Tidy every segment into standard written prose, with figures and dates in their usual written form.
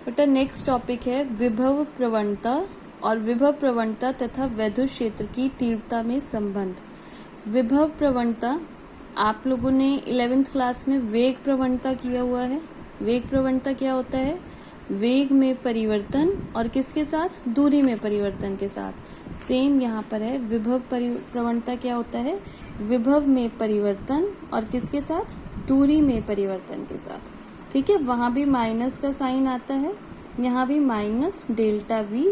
बेटा next topic है विभव प्रवणता और विभव प्रवणता तथा वैद्युत क्षेत्र की तीव्रता में संबंध। विभव प्रवणता आप लोगों ने 11th क्लास में वेग प्रवणता किया हुआ है। वेग प्रवणता क्या होता है? वेग में परिवर्तन और किसके साथ? दूरी में परिवर्तन के साथ। सेम यहाँ पर है। विभव प्रवणता क्या होता है? विभव में परिवर्तन और किसके साथ? दूरी में परिवर्तन के साथ। ठीक है, वहां भी माइनस का साइन आता है, यहाँ भी माइनस डेल्टा वी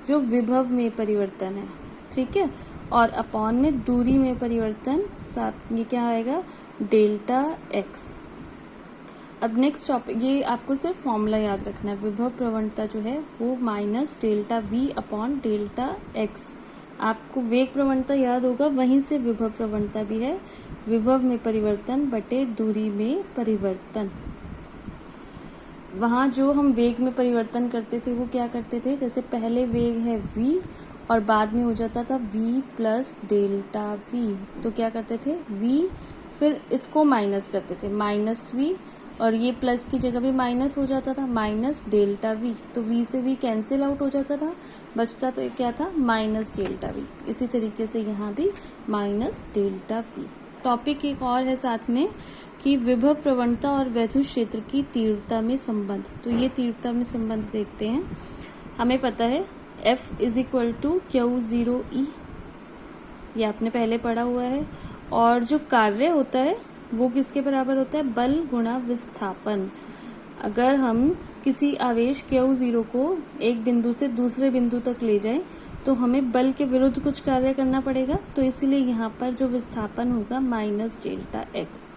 जो विभव में परिवर्तन है। ठीक है, और अपॉन में दूरी में परिवर्तन साथ ये क्या आएगा? Delta x. अब नेक्स्ट टॉपिक, ये आपको सिर्फ फॉर्मूला याद रखना है। विभव प्रवणता जो है वो minus delta we upon delta x. आपको वेग प्रवणता याद होगा, वहीं से विभव प्रवणता भी है। विभव में परिवर्तन बटे दूरी में परिवर्तन। वहां जो हम वेग में परिवर्तन करते थे वो क्या करते थे? जैसे पहले वेग है v और बाद में हो जाता था v प्लस डेल्टा वी, तो क्या करते थे? v फिर इसको माइनस करते थे, माइनस v, और ये प्लस की जगह भी माइनस हो जाता था, माइनस डेल्टा वी। तो v से v कैंसिल आउट हो जाता था, बचता तो क्या था? Minus delta we. इसी तरीके से यहाँ भी माइनस डेल्टा वी। टॉपिक एक और है साथ में कि विभव प्रवणता और वैद्युत क्षेत्र की तीव्रता में संबंध। तो ये तीव्रता में संबंध देखते हैं। हमें पता है F is equal to Q0E, ये आपने पहले पढ़ा हुआ है। और जो कार्य होता है वो किसके बराबर होता है? बल गुणा विस्थापन। अगर हम किसी आवेश Q0 को एक बिंदु से दूसरे बिंदु तक ले जाएं तो हमें बल के विरुद्ध कुछ कार्य करना पड़ेगा, तो इसलिए यहाँ पर जो विस्थापन होगा minus delta x.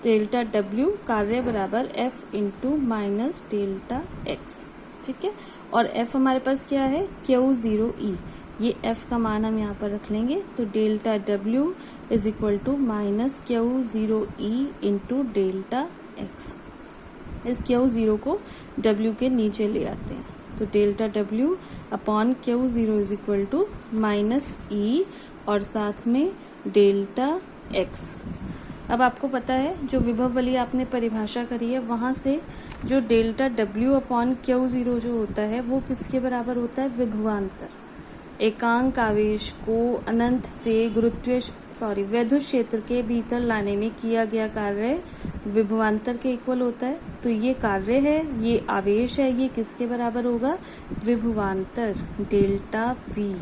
Delta W कार्य बराबर F into minus delta x. ठीक है, और F हमारे पास क्या है? Q0E। ये F का मान हम यहाँ पर रख लेंगे, तो delta W is equal to minus Q0E into delta x. इस Q0 को W के नीचे ले आते हैं, तो delta W upon Q0 is equal to minus E और साथ में डेल्टा एक्स। अब आपको पता है जो विभव वाली आपने परिभाषा करी है वहां से जो डेल्टा W अपॉन Q0 जो होता है वो किसके बराबर होता है? विभवांतर। एकांक आवेश को अनंत से वैद्युत क्षेत्र के भीतर लाने में किया गया कार्य विभवांतर के इक्वल होता है। तो ये कार्य है, ये आवेश है, ये किसके बराबर होगा? विभवांतर डेल्टा V।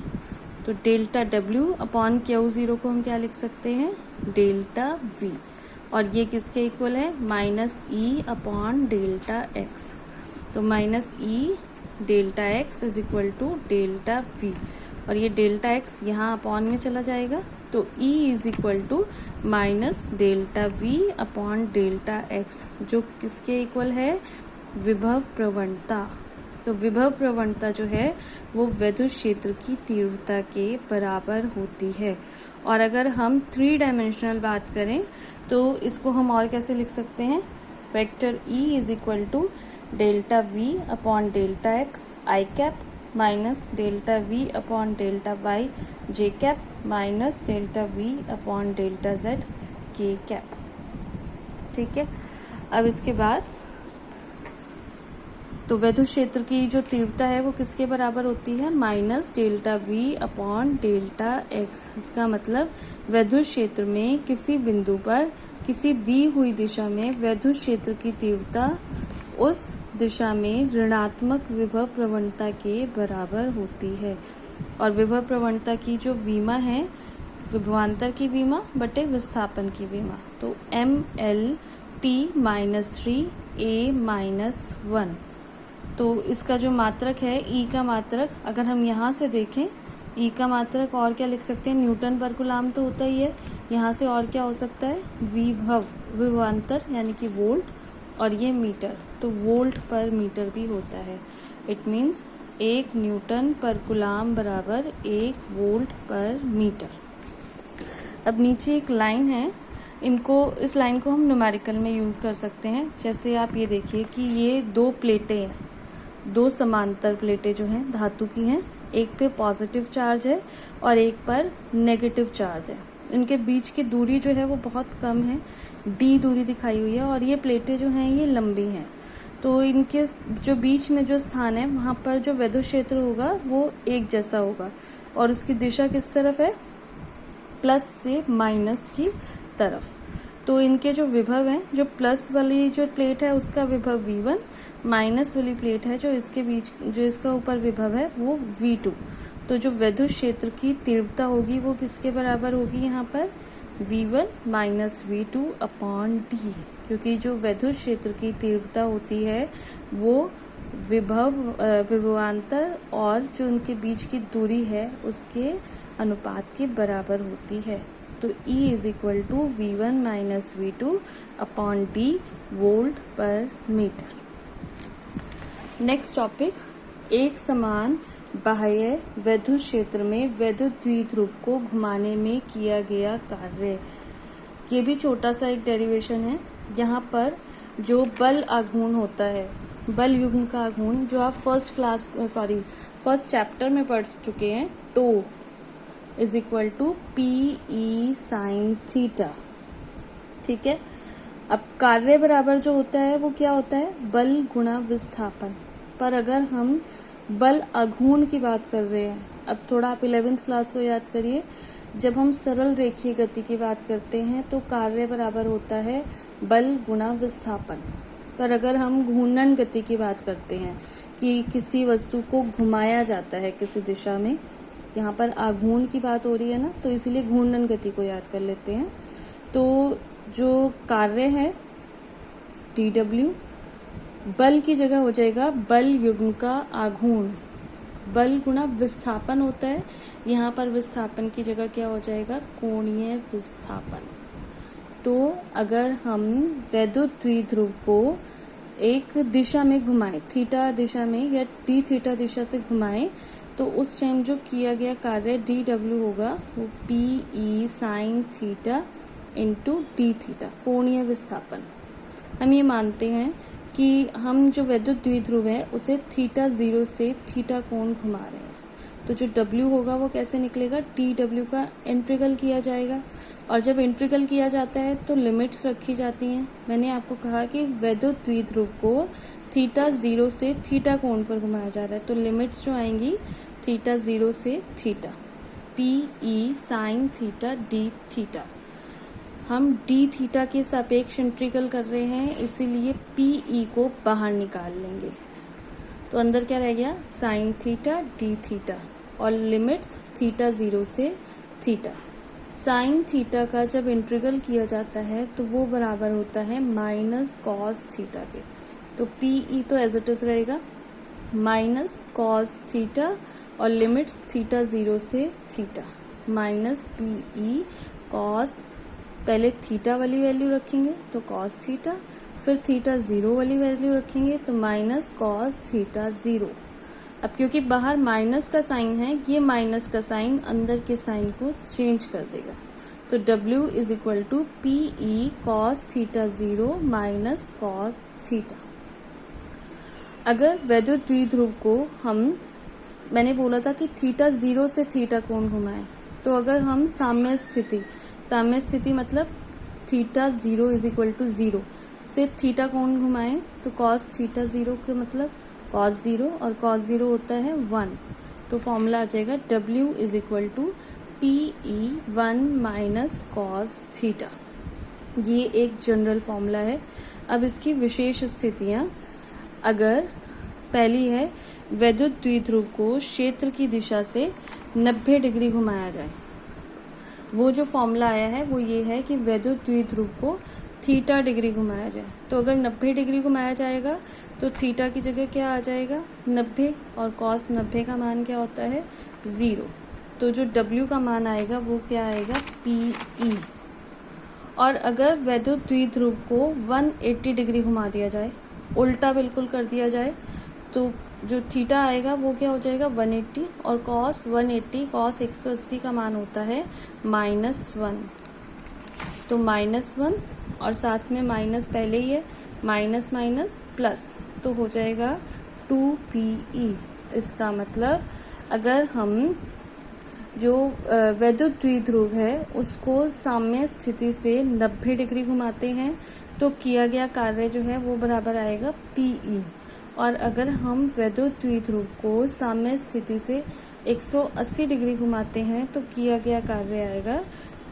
तो डेल्टा W अपॉन Q0 को हम क्या लिख सकते हैं? Delta V। और ये किसके इक्वल है? Minus E upon delta X. तो minus E delta X is equal to delta V। और ये डेल्टा एक्स यहाँ अपॉन में चला जाएगा, तो E is equal to minus delta V upon delta x, जो किसके इक्वल है? विभव प्रवणता। तो विभव प्रवणता जो है वो वैद्युत क्षेत्र की तीव्रता के बराबर होती है। और अगर हम 3 डायमेंशनल बात करें तो इसको हम और कैसे लिख सकते हैं? Vector E is equal to delta V upon delta x i cap minus delta V upon delta y j cap minus delta V upon delta Z k cap. ठीक है, अब इसके बाद तो वैद्युत क्षेत्र की जो तीव्रता है वो किसके बराबर होती है? Minus delta V upon delta x. इसका मतलब वैद्युत क्षेत्र में किसी बिंदु पर किसी दी हुई दिशा में वैद्युत क्षेत्र की तीव्रता उस दिशा में ऋणात्मक विभव प्रवणता के बराबर होती है। और विभव प्रवणता की जो विमा है, विभवांतर की विमा बटे विस्थापन की विमा, तो MLT माइनस 3A माइनस 1। तो इसका जो मात्रक है E का मात्रक, अगर हम यहाँ से देखें E का मात्रक और क्या लिख सकते हैं? न्यूटन पर कूलाम तो होता ही है, यहाँ से और क्या हो सकता है? विभवांतर यानी कि वोल्ट, और ये मीटर, तो वोल्ट पर मीटर भी होता है। इट मीन्स 1 न्यूटन पर कूलाम बराबर 1 वोल्ट पर मीटर। अब नीचे एक लाइन है, इस लाइन को हम न्यूमेरिकल में यूज कर सकते हैं। जैसे आप ये देखिए कि ये 2 प्लेटें हैं, 2 समांतर प्लेटें जो हैं धातु की हैं, एक पे पॉजिटिव चार्ज है और एक पर नेगेटिव चार्ज है। इनके बीच की दूरी जो है वो बहुत कम है, d दूरी दिखाई हुई है, और ये प्लेटें जो हैं ये लंबी हैं। तो इनके जो बीच में जो स्थान है वहाँ पर जो वैद्युत क्षेत्र होगा वो एक जैसा होगा और उसकी दिशा किस तरफ है, प्लस से माइनस की तरफ। तो इनके जो विभव हैं, जो प्लस वाली जो प्लेट है उसका विभव V1, माइनस वाली प्लेट है जो इसके बीच जो इसका ऊपर विभव है वो V2। तो जो वैद्युत क्षेत्र की तीव्रता होगी वो किसके बराबर होगी यहाँ पर, V1 minus V2 upon D, क्योंकि जो वैद्युत क्षेत्र की तीव्रता होती है वो विभवांतर और जो उनके बीच की दूरी है उसके अनुपात के बराबर होती है। तो E is equal to V1 minus V2 upon D volt पर मीटर। नेक्स्ट टॉपिक, एक समान बाह्य वैद्युत क्षेत्र में वैद्युत द्विध्रुव को घुमाने में किया गया कार्य। ये भी छोटा सा एक डेरिवेशन है। यहाँ पर जो बल आघूर्ण होता है, बल युग्म का आघूर्ण, जो आप फर्स्ट चैप्टर में पढ़ चुके हैं, tau is equal to PE sine theta. ठीक है। अब कार्य बराबर जो होता है वो क्या होता है, बल गुणा विस्थापन। पर अगर हम बल आघूर्ण की बात कर रहे हैं, अब थोड़ा आप 11th क्लास को याद करिए, जब हम सरल रेखीय गति की बात करते हैं तो कार्य बराबर होता है बल गुणा विस्थापन। पर अगर हम घूर्णन गति की बात करते हैं कि किसी वस्तु को घुमाया जाता है किसी दिशा में, यहाँ पर आघूर्ण की बात हो रही है ना, तो इसलिए घूर्णन गति को याद कर लेते हैं। तो जो कार्य है TW, बल की जगह हो जाएगा बल युग्म का आघूर्ण, बल गुणा विस्थापन होता है। यहाँ पर विस्थापन की जगह क्या हो जाएगा, कोणीय विस्थापन। तो अगर हम वैद्युत द्विध्रुव को एक दिशा में घुमाएं, थीटा दिशा में या d थीटा दिशा से घुमाएं, तो उस टाइम जो किया गया कार्य DW होगा वो PE sine theta into D theta, कोणीय विस्थापन। हम ये मानते हैं कि हम जो वैद्युत द्विध्रुव है उसे थीटा 0 से थीटा कोण घुमा रहे हैं। तो जो W होगा वो कैसे निकलेगा, TW का इंटीग्रल किया जाएगा। और जब इंटीग्रल किया जाता है तो लिमिट्स रखी जाती हैं। मैंने आपको कहा कि वैद्युत द्विध्रुव को थीटा 0 से थीटा कोण पर घुमाया जा रहा है, तो लिमिट्स जो आएंगी थीटा 0 से theta, PE sine theta D theta. हम D थीटा के सापेक्ष इंटीग्रल कर रहे हैं, इसीलिए PE को बाहर निकाल लेंगे। तो अंदर क्या रह गया, साइन थीटा D थीटा और लिमिट्स थीटा 0 से थीटा। साइन थीटा का जब इंटीग्रल किया जाता है तो वो बराबर होता है माइनस कॉस थीटा के। तो PE तो एज इट इज रहेगा माइनस कॉस थीटा और लिमिट्स थीटा 0 से थीटा, माइनस PE कॉस, पहले थीटा वाली वैल्यू रखेंगे तो कॉस थीटा, फिर थीटा 0 वाली वैल्यू रखेंगे तो माइनस कॉस थीटा 0। अब क्योंकि बाहर माइनस का साइन है, ये माइनस का साइन अंदर के साइन को चेंज कर देगा। तो W is equal to PE cos theta 0 minus cos theta. अगर वैद्युत द्विध्रुव को मैंने बोला था कि थीटा 0 से थीटा कोण घुमाएं, तो अगर हम साम्य स्थिति मतलब थीटा 0 इज इक्वल टू 0 से थीटा कोण घुमाएं, तो कॉस थीटा 0 के मतलब कॉस 0 और कॉस 0 होता है 1। तो फॉर्मूला आ जाएगा W is equal to PE 1 minus cos theta. ये एक जनरल फॉर्मूला है। अब इसकी विशेष स्थितियां, अगर पहली है वैद्युत द्विध्रुव को क्षेत्र की दिशा से 90 डिग्री घुमाया जाए, वो जो फॉर्मूला आया है वो ये है कि वैद्युत द्विध्रुव को थीटा डिग्री घुमाया जाए। तो अगर 90 डिग्री घुमाया जाएगा तो थीटा की जगह क्या आ जाएगा 90, और कॉस 90 का मान क्या होता है 0। तो जो W का मान आएगा वो क्या आएगा PE। और अगर वैद्युत द्विध्रुव को 180 डिग्री घुमा दिया जाए, उल्टा बिल्कुल कर दिया जाए, तो जो थीटा आएगा वो क्या हो जाएगा 180, और कॉस 180 कॉस 180 का मान होता है -1। तो -1 और साथ में माइनस पहले ही है, माइनस माइनस प्लस, तो हो जाएगा 2PE। इसका मतलब अगर हम जो वैद्युत द्विध्रुव है उसको साम्य स्थिति से 90 डिग्री घुमाते हैं तो किया गया कार्य जो है वो बराबर आएगा PE। और अगर हम वैद्युत द्विध्रुव को साम्य स्थिति से 180 डिग्री घुमाते हैं तो किया गया कार्य आएगा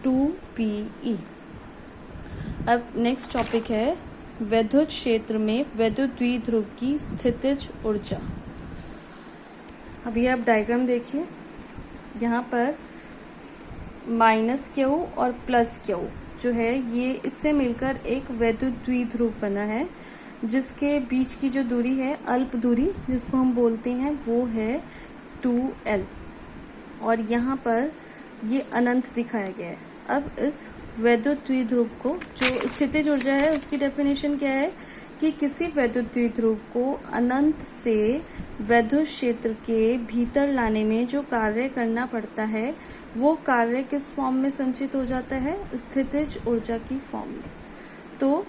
2PE। अब नेक्स्ट टॉपिक है वैद्युत क्षेत्र में वैद्युत द्विध्रुव की स्थितिज ऊर्जा। अभी आप डायग्राम देखिए, यहाँ पर -Q और +Q जो है ये इससे मिलकर एक वैद्युत द्विध्रुव बना है, जिसके बीच की जो दूरी है अल्प दूरी जिसको हम बोलते हैं वो है 2L, और यहाँ पर ये अनंत दिखाया गया है। अब इस वैद्युत द्विध्रुव को जो स्थितिज ऊर्जा है उसकी डेफिनेशन क्या है कि किसी वैद्युत द्विध्रुव को अनंत से वैद्युत क्षेत्र के भीतर लाने में जो कार्य करना पड़ता है वो कार्य किस फॉर्म में संचित हो जाता है, स्थितिज ऊर्जा की फॉर्म में। तो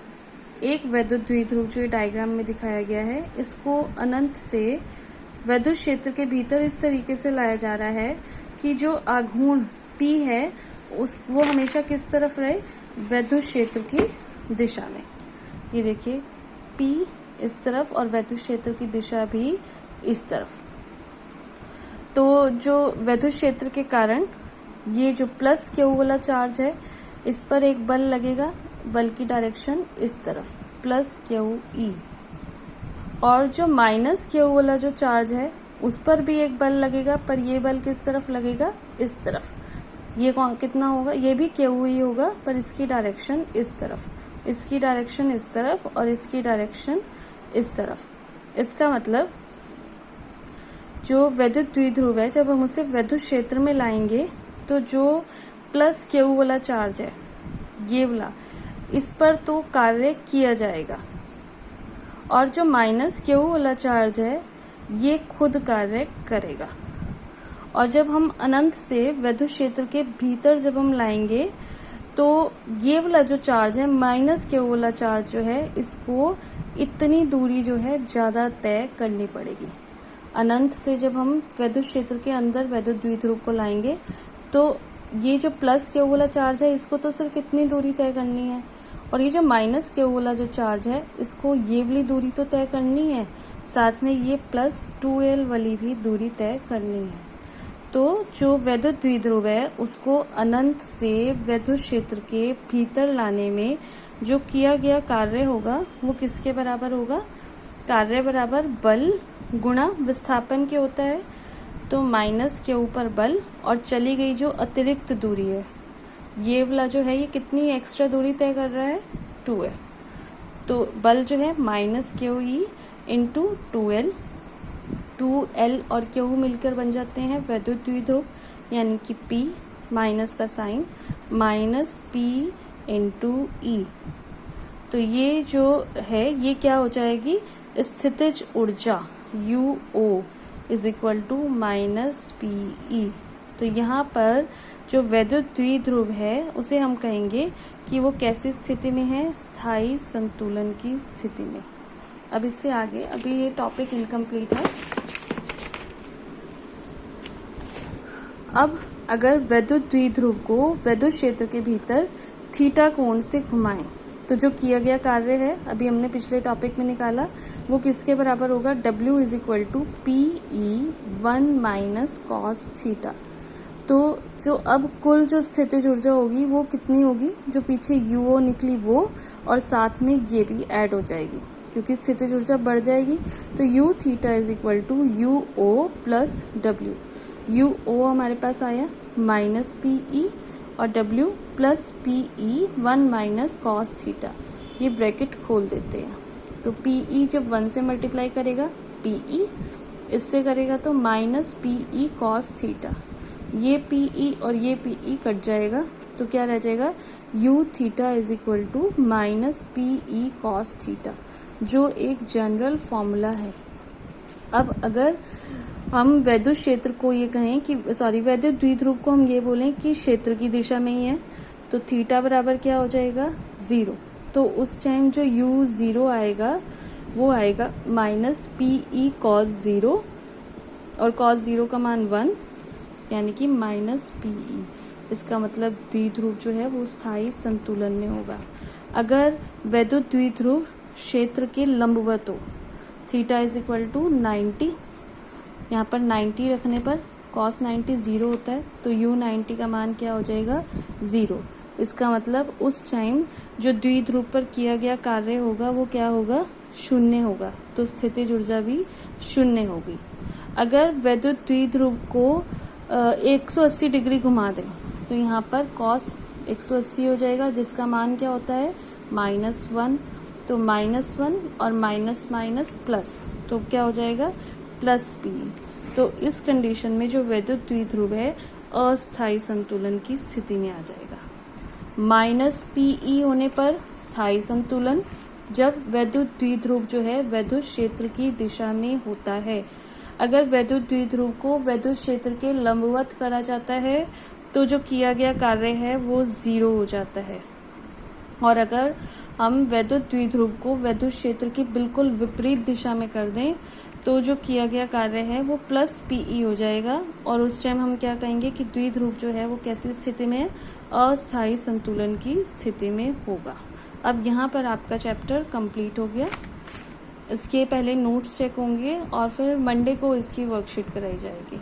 एक वैद्युत द्विध्रुव जो डायग्राम में दिखाया गया है, इसको अनंत से वैद्युत क्षेत्र के भीतर इस तरीके से लाया जा रहा है कि जो आघूर्ण P है वो हमेशा किस तरफ रहे, वैद्युत क्षेत्र की दिशा में। ये देखिए P इस तरफ और वैद्युत क्षेत्र की दिशा भी इस तरफ। तो जो वैद्युत क्षेत्र के कारण ये जो +Q वाला चार्ज है इस पर एक बल लगेगा, बल की डायरेक्शन इस तरफ +QE। और जो -Q वाला जो चार्ज है उस पर भी एक बल लगेगा, पर ये बल किस तरफ लगेगा, इस तरफ। ये कितना होगा, ये भी QE होगा, पर इसकी डायरेक्शन इस तरफ, इसकी डायरेक्शन इस तरफ और इसकी डायरेक्शन इस तरफ। इसका मतलब जो वैद्युत द्विध्रुव है जब हम उसे वैद्युत क्षेत्र में लाएंगे तो जो +Q वाला चार्ज है ये वाला, इस पर तो कार्य किया जाएगा, और जो -Q वाला चार्ज है ये खुद कार्य करेगा। और जब हम अनंत से वैद्युत क्षेत्र के भीतर जब हम लाएंगे तो ये वाला जो चार्ज है -Q वाला चार्ज जो है इसको इतनी दूरी जो है ज़्यादा तय करनी पड़ेगी। अनंत से जब हम वैद्युत क्षेत्र के अंदर वैद्युत द्विध्रुव को लाएंगे तो ये जो +Q वाला चार्ज है इसको तो सिर्फ इतनी दूरी तय करनी है, और ये जो -Q वाला जो चार्ज है इसको ये वाली दूरी तो तय करनी है, साथ में ये +2L वाली भी दूरी तय करनी है। तो जो वैद्युत द्विध्रुव है उसको अनंत से वैद्युत क्षेत्र के भीतर लाने में जो किया गया कार्य होगा वो किसके बराबर होगा, कार्य बराबर बल गुणा विस्थापन के होता है। तो -Q पर बल और चली गई जो अतिरिक्त दूरी है ये वाला जो है ये कितनी एक्स्ट्रा दूरी तय कर रहा है, 2L। तो बल जो है -QE इंटू 2L, 2L और Q मिलकर बन जाते हैं वैद्युत द्विध्रुव, यानी कि P माइनस का साइन -P इंटू E। तो ये जो है ये क्या हो जाएगी, स्थितिज ऊर्जा UO is equal to -PE। तो यहाँ पर जो वैद्युत द्विध्रुव है उसे हम कहेंगे कि वो कैसी स्थिति में है, स्थायी संतुलन की स्थिति में। अब इससे आगे अभी ये टॉपिक इनकम्प्लीट है। अब अगर वैद्युत द्विध्रुव को वैद्युत क्षेत्र के भीतर थीटा कोण से घुमाएं तो जो किया गया कार्य है अभी हमने पिछले टॉपिक में निकाला वो किसके बराबर होगा, W is equal to PE1 - cos theta. तो जो अब कुल जो स्थितिज ऊर्जा होगी वो कितनी होगी, जो पीछे UO निकली वो, और साथ में ये भी ऐड हो जाएगी क्योंकि स्थितिज ऊर्जा बढ़ जाएगी। तो U theta is equal to UO plus W। UO हमारे पास आया -PE और W plus PE1 - cos theta. ये ब्रैकेट खोल देते हैं। तो PE जब 1 से मल्टीप्लाई करेगा PE, इससे करेगा तो -PE cos थीटा। ये PE और ये PE कट जाएगा तो क्या रह जाएगा, U theta is equal to -PE cos theta, जो एक जनरल फॉर्मूला है। अब अगर हम वैद्युत क्षेत्र को ये कहें कि वैद्युत द्विध्रुव को हम ये बोलें कि क्षेत्र की दिशा में ही है, तो थीटा बराबर क्या हो जाएगा, 0। तो उस टाइम जो U 0 आएगा वो आएगा -PE cos 0, और cos 0 का मान 1 यानी कि -PE। इसका मतलब द्विध्रुव जो है वो स्थायी संतुलन में होगा। अगर वैद्युत द्विध्रुव क्षेत्र के लंबवत हो, थीटा इज इक्वल टू 90, यहाँ पर 90 रखने पर cos 90 0 होता है, तो u 90 का मान क्या हो जाएगा 0। इसका मतलब उस टाइम जो द्विध्रुव पर किया गया कार्य होगा वो क्या होगा, शून्य होगा, तो स्थितिज ऊर्जा भी शून्य होगी। अगर वैद्युत द्विध्रुव को 180 डिग्री घुमा दें तो यहाँ पर cos 180 हो जाएगा, जिसका मान क्या होता है -1, तो -1 और माइनस माइनस प्लस, तो क्या हो जाएगा +P। तो इस कंडीशन में जो वैद्युत द्विध्रुव है अस्थायी संतुलन की स्थिति में आ जाएगा। -PE होने पर स्थायी संतुलन, जब वैद्युत द्विध्रुव जो है वैद्युत क्षेत्र की दिशा में होता है। अगर वैद्युत द्विध्रुव को वैद्युत क्षेत्र के लंबवत करा जाता है तो जो किया गया कार्य है वो 0 हो जाता है, और अगर हम वैद्युत द्विध्रुव को वैद्युत क्षेत्र की बिल्कुल विपरीत दिशा में कर दें तो जो किया गया कार्य है वो +PE हो जाएगा, और उस टाइम हम क्या कहेंगे कि द्विध्रुव जो है वो कैसी स्थिति में है, अस्थायी संतुलन की स्थिति में होगा। अब यहाँ पर आपका चैप्टर कंप्लीट हो गया। इसके पहले नोट्स चेक होंगे और फिर मंडे को इसकी वर्कशीट कराई जाएगी।